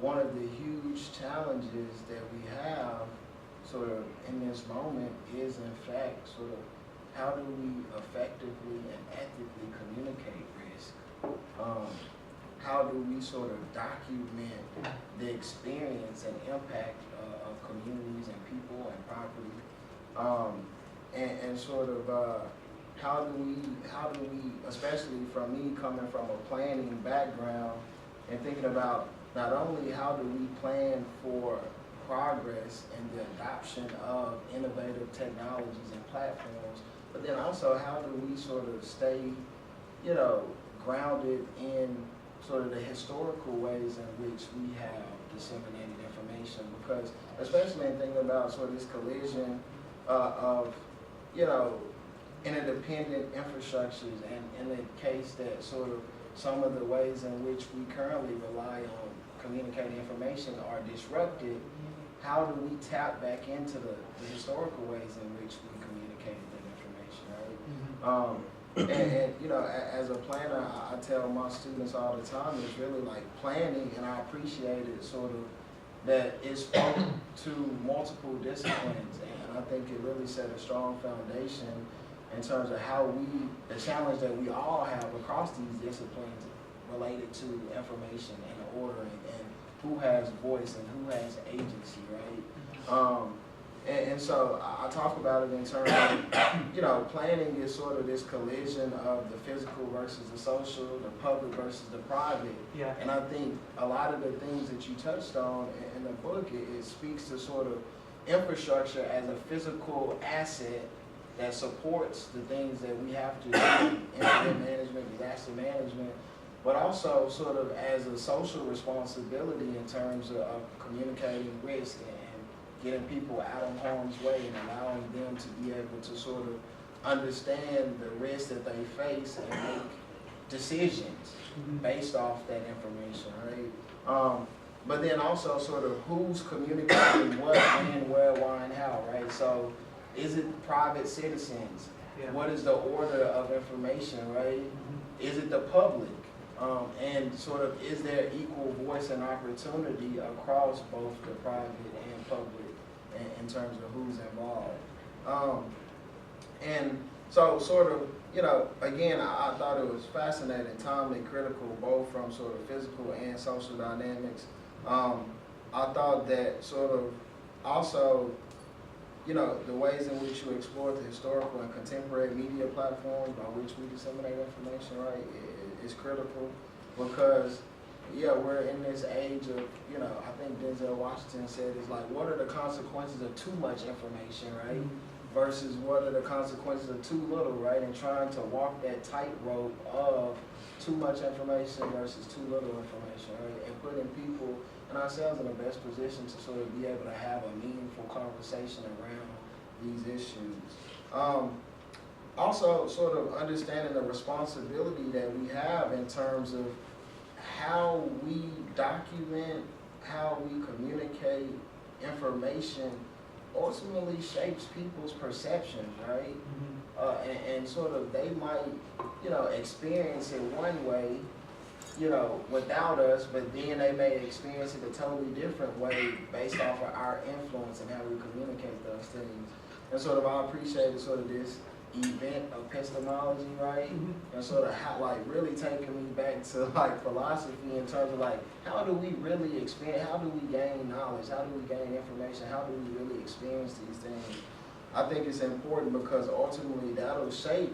one of the huge challenges that we have sort of in this moment is, in fact, sort of how do we effectively and ethically communicate risk? How do we sort of document the experience and impact of communities and people and property? And sort of how do we, especially from me coming from a planning background and thinking about not only how do we plan for progress and the adoption of innovative technologies and platforms, but then also how do we sort of stay, you know, grounded in sort of the historical ways in which we have disseminated information, because especially in thinking about sort of this collision of, you know, interdependent infrastructures, and in the case that sort of some of the ways in which we currently rely on communicating information are disrupted, how do we tap back into the historical ways in which we communicated that information, right? And you know, as a planner, I tell my students all the time, it's really like planning, and I appreciate it sort of that it spoke to multiple disciplines, and I think it really set a strong foundation in terms of how the challenge that we all have across these disciplines related to information and ordering, and who has voice and who has agency, right? And so I talk about it in terms of, you know, planning is sort of this collision of the physical versus the social, the public versus the private. Yeah. And I think a lot of the things that you touched on in the book, it speaks to sort of infrastructure as a physical asset that supports the things that we have to do, incident management, disaster management, but also sort of as a social responsibility in terms of communicating risk and getting people out of harm's way and allowing them to be able to sort of understand the risk that they face and make decisions based off that information, right? But then also sort of who's communicating what, when, where, why, and how, right? So is it private citizens? Yeah. What is the order of information, right? Is it the public? And sort of is there equal voice and opportunity across both the private and public in terms of who's involved? And so sort of, you know, again, I thought it was fascinating, timely, critical, both from sort of physical and social dynamics. I thought that sort of also, you know, the ways in which you explore the historical and contemporary media platforms by which we disseminate information, right, is critical, because, yeah, we're in this age of, you know, I think Denzel Washington said, it's like, what are the consequences of too much information, right, versus what are the consequences of too little, right, and trying to walk that tightrope of too much information versus too little information, right, and putting people and ourselves in the best position to sort of be able to have a meaningful conversation around these issues. Also, sort of understanding the responsibility that we have in terms of how we document, how we communicate information ultimately shapes people's perceptions, right? And sort of they might, you know, experience it one way, you know, without us, but then they may experience it a totally different way based off of our influence and how we communicate those things. And sort of I appreciated sort of this event of epistemology, right? And sort of how, like, really taking me back to like philosophy in terms of like, how do we really experience, how do we gain knowledge, how do we gain information, how do we really experience these things? I think it's important because ultimately that'll shape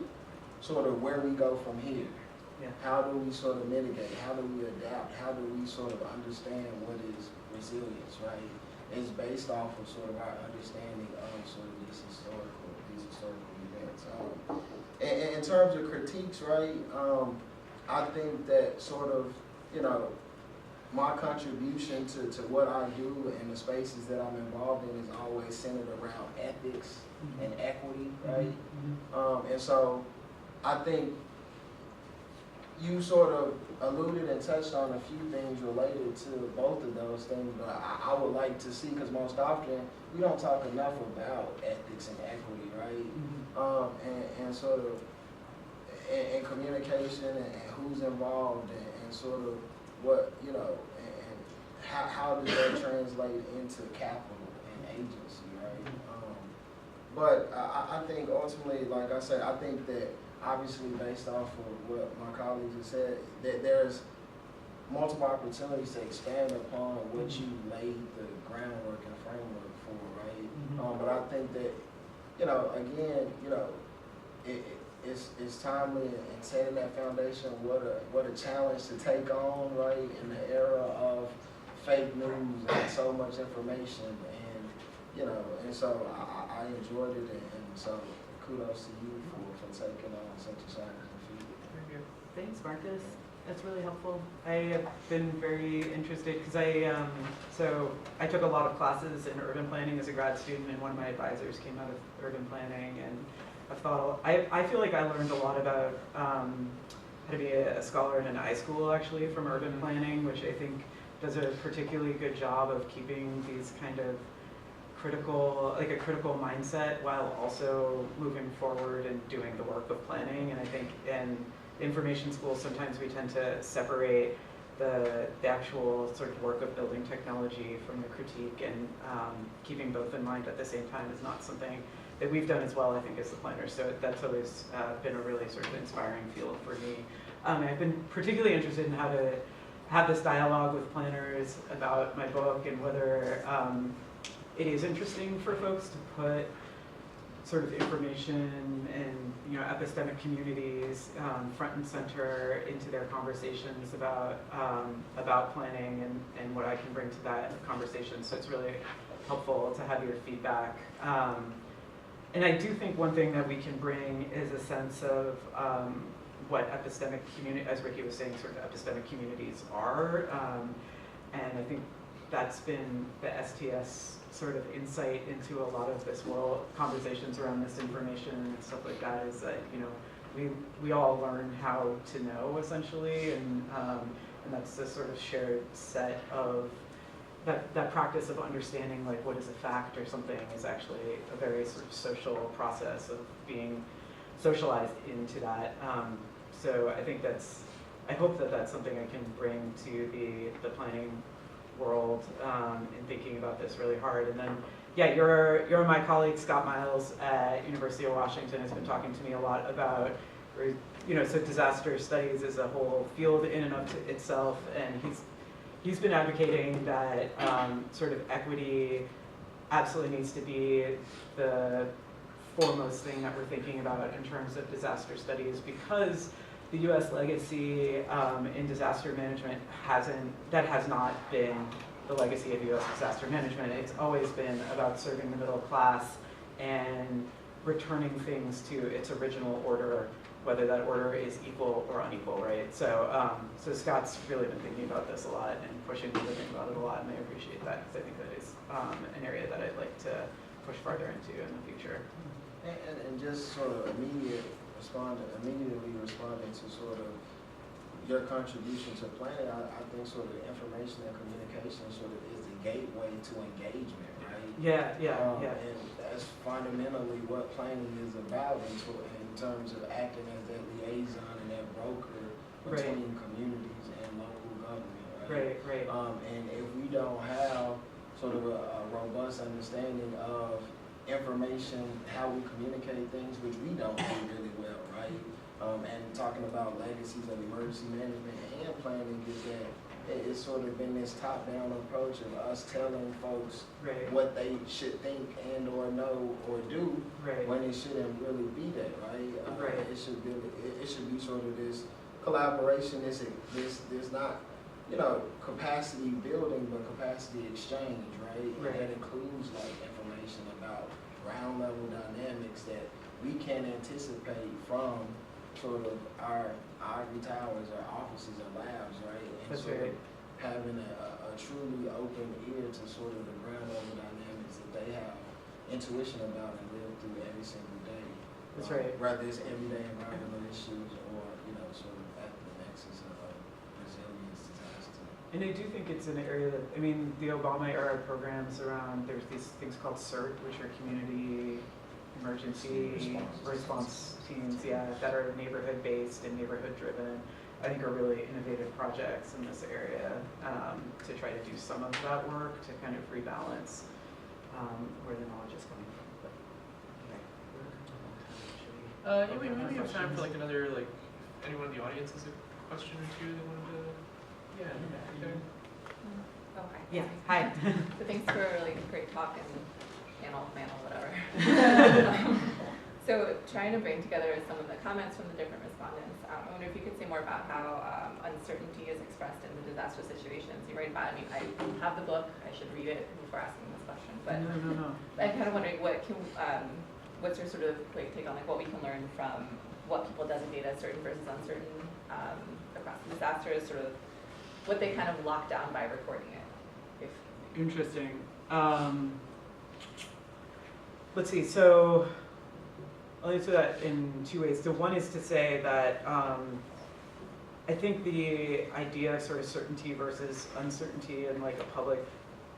sort of where we go from here. Yeah. How do we sort of mitigate? How do we adapt? How do we sort of understand what is resilience, right? It's based off of sort of our understanding of sort of these historical events. And in terms of critiques, right, I think that sort of, you know, my contribution to what I do and the spaces that I'm involved in is always centered around ethics and equity, right? And so I think you sort of alluded and touched on a few things related to both of those things, but I would like to see, because most often we don't talk enough about ethics and equity, right? And sort of and communication and who's involved and sort of what, you know, and how does that translate into capital and agency, right? But I think ultimately, like I said, I think that obviously based off of what my colleagues have said, that there's multiple opportunities to expand upon what you laid the groundwork and framework for, right? But I think that, you know, again, you know, it's timely in setting that foundation. What a challenge to take on, right, in the era of fake news and so much information, and you know, and so I enjoyed it, and so kudos to you for taking on such a challenge. Thanks, Marcus. That's really helpful. I have been very interested because so I took a lot of classes in urban planning as a grad student, and one of my advisors came out of urban planning, and I feel like I learned a lot about how to be a scholar in an iSchool actually from urban planning, which I think does a particularly good job of keeping these kind of critical mindset while also moving forward and doing the work of planning. And I think in information schools sometimes we tend to separate the actual sort of work of building technology from the critique, and keeping both in mind at the same time is not something that we've done as well, I think, as the planners. So that's always been a really sort of inspiring field for me. I've been particularly interested in how to have this dialogue with planners about my book, and whether it is interesting for folks to put sort of information and epistemic communities front and center into their conversations about planning, and what I can bring to that conversation. So it's really helpful to have your feedback. And I do think one thing that we can bring is a sense of what epistemic community, as Ricky was saying, sort of epistemic communities are. And I think that's been the STS sort of insight into a lot of this world, conversations around misinformation and stuff like that, is that we all learn how to know, essentially, and that's this sort of shared set of that practice of understanding, like, what is a fact or something is actually a very sort of social process of being socialized into that. So I think I hope that that's something I can bring to the planning world in thinking about this really hard. And then, yeah, you're my colleague, Scott Miles at University of Washington, has been talking to me a lot about, so disaster studies is a whole field in and of itself, and he's been advocating that sort of equity absolutely needs to be the foremost thing that we're thinking about in terms of disaster studies, because the U.S. legacy in disaster management has not been the legacy of U.S. disaster management. It's always been about serving the middle class and returning things to its original order, whether that order is equal or unequal, right? So, so Scott's really been thinking about this a lot and pushing me to think about it a lot, and I appreciate that, because I think that is an area that I'd like to push farther into in the future. And just sort of immediately responding to sort of your contribution to planning, I think sort of information and communication sort of is the gateway to engagement, right? Yeah. And that's fundamentally what planning is about in terms of acting as that liaison and that broker between communities and local government, right? Right. And if we don't have sort of a robust understanding of information, how we communicate things, which we don't do really well, right? And talking about legacies of emergency management and planning, is that it's sort of been this top-down approach of us telling folks what they should think and or know or do, when it shouldn't really be that, right? It should be sort of this collaboration, this not capacity building, but capacity exchange, right? That includes like information about ground level dynamics that we can anticipate from sort of our ivory towers, our offices, our labs, right? And That's sort of having a truly open ear to sort of the ground level dynamics that they have intuition about and live through every single day. That's right. Whether it's everyday environmental issues or, sort of at the nexus of resilience, disaster. And I do think it's an area that, the Obama era programs around, there's these things called CERT, which are community emergency response teams, that are neighborhood based and neighborhood driven. I think are really innovative projects in this area to try to do some of that work to kind of rebalance where the knowledge is coming from. We maybe have time for like another, like, if anyone in the audience has a question or two they wanted to, okay. Oh, hi. Yeah, hi. So thanks for a really great talk and panel, whatever. So trying to bring together some of the comments from the different respondents, I wonder if you could say more about how uncertainty is expressed in the disaster situations you write about. I have the book, I should read it before asking this question, but No. I'm kind of wondering what can what's your sort of quick take on like what we can learn from what people designate as certain versus uncertain across the disasters, sort of what they kind of lock down by recording it? Interesting. Let's see, so I'll answer that in two ways. So one is to say that I think the idea of sort of certainty versus uncertainty in like a public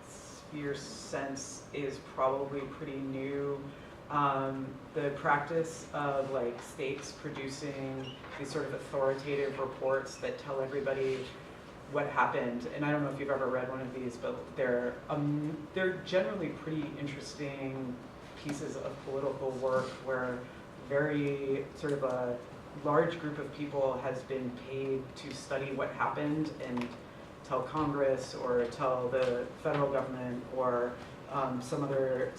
sphere sense is probably pretty new. The practice of like states producing these sort of authoritative reports that tell everybody what happened, and I don't know if you've ever read one of these, but they're generally pretty interesting pieces of political work where very sort of a large group of people has been paid to study what happened and tell Congress or tell the federal government or some other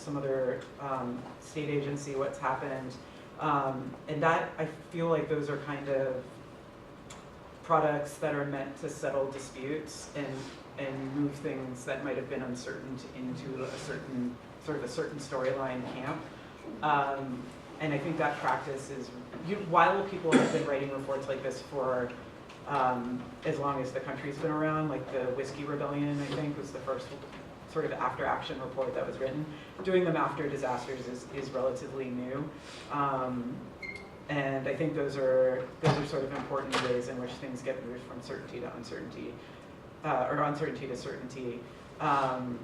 state agency what's happened, and that I feel like those are kind of products that are meant to settle disputes and move things that might have been uncertain into a certain storyline camp. And I think that practice is, while people have been writing reports like this for as long as the country's been around, like the Whiskey Rebellion, I think, was the first sort of after-action report that was written. Doing them after disasters is relatively new. And I think those are sort of important ways in which things get moved from certainty to uncertainty, or uncertainty to certainty. And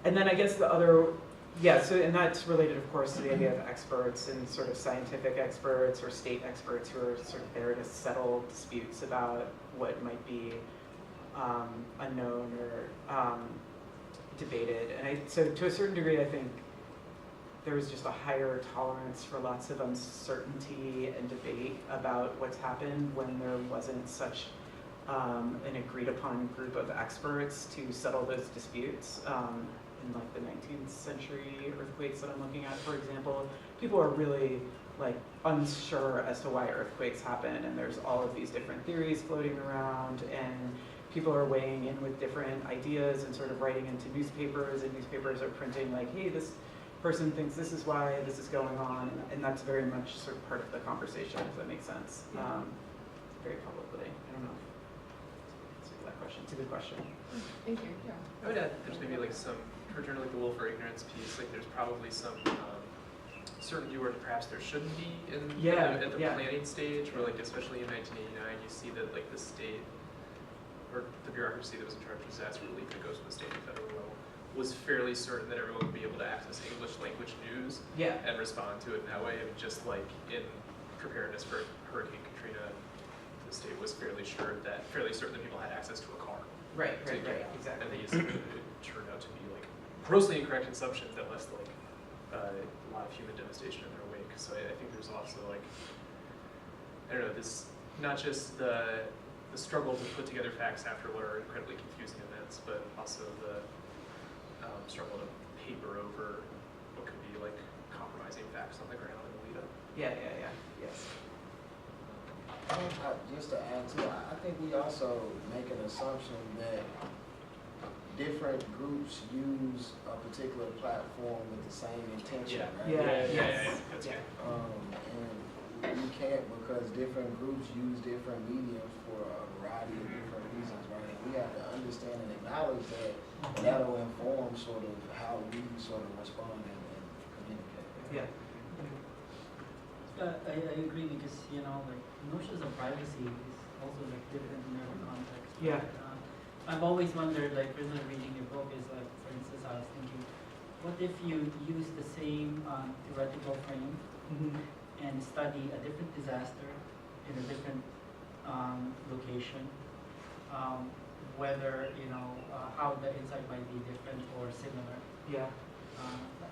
then I guess the other, and that's related, of course, to the idea of experts and sort of scientific experts or state experts who are sort of there to settle disputes about what might be unknown or debated. And so to a certain degree, I think there was just a higher tolerance for lots of uncertainty and debate about what's happened when there wasn't such an agreed upon group of experts to settle those disputes. In like the 19th century earthquakes that I'm looking at, for example, people are really like unsure as to why earthquakes happen, and there's all of these different theories floating around, and people are weighing in with different ideas and sort of writing into newspapers, and newspapers are printing like, hey, this person thinks this is why this is going on, and that's very much sort of part of the conversation, if that makes sense. Very publicly. I don't know if that's that question. It's a good question. Thank you. Yeah. I would add there's maybe like some, for return to like the Wolf for Ignorance piece, like there's probably some certainty where perhaps there shouldn't be at the planning stage, where like especially in 1989 you see that like the state or the bureaucracy that was in charge of disaster relief that goes to the state and federal level was fairly certain that everyone would be able to access English language news and respond to it in that way. And just like in preparedness for Hurricane Katrina, the state was fairly certain that people had access to a car. Right, exactly. And it turned out to be like grossly incorrect assumptions that left like a lot of human devastation in their wake. So I think there's also like, I don't know, this, not just the struggle to put together facts after what are incredibly confusing events, but also the struggle to paper over what could be like compromising facts on the ground in the lead up. Yes. Just to add to it, I think we also make an assumption that different groups use a particular platform with the same intention, right? That's good. And you can't, because different groups use different mediums for a variety of different reasons, right? And we have to understand and acknowledge that that'll inform sort of how we sort of respond and communicate. I agree, because like notions of privacy is also like different in every context. I've always wondered, like, when reading your book, is like, for instance, I was thinking, what if you use the same theoretical frame and study a different disaster in a different location, whether how the insight might be different or similar.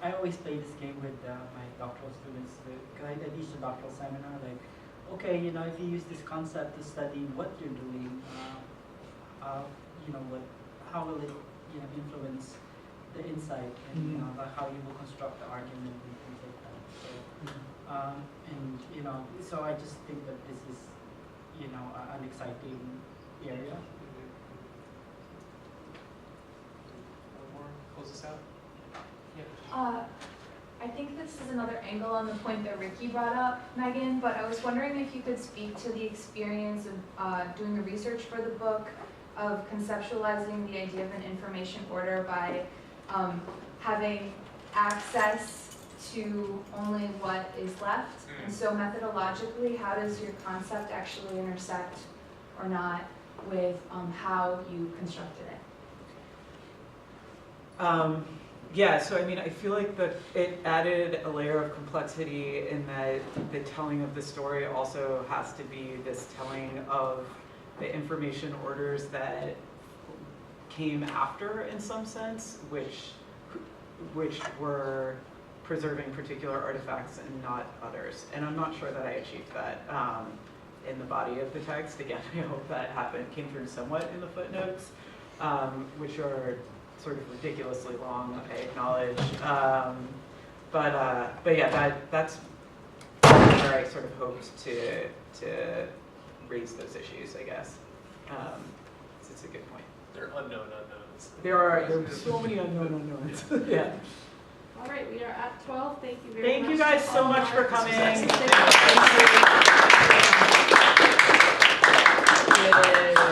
I always play this game with my doctoral students. I teach a doctoral seminar, like, okay, if you use this concept to study what you're doing, how will it influence the insight, and how you will construct the argument and things like that. So, so I just think that this is an exciting area. One more, close this out. I think this is another angle on the point that Ricky brought up, Megan, but I was wondering if you could speak to the experience of doing the research for the book, of conceptualizing the idea of an information order by having access to only what is left. And so methodologically, how does your concept actually intersect or not with how you constructed it? Yeah, so I mean, I feel like that it added a layer of complexity in that the telling of the story also has to be this telling of the information orders that came after, in some sense, which were preserving particular artifacts and not others. And I'm not sure that I achieved that in the body of the text. Again, I hope that came through somewhat in the footnotes, which are sort of ridiculously long, I acknowledge. But yeah, that's where I sort of hoped to raise those issues, I guess. It's a good point. They're unknown unknowns. There are so many unknown unknowns. Yeah. All right, we are at 12. Thank you very much. Thank you guys so much for coming. Thank you. Thank you.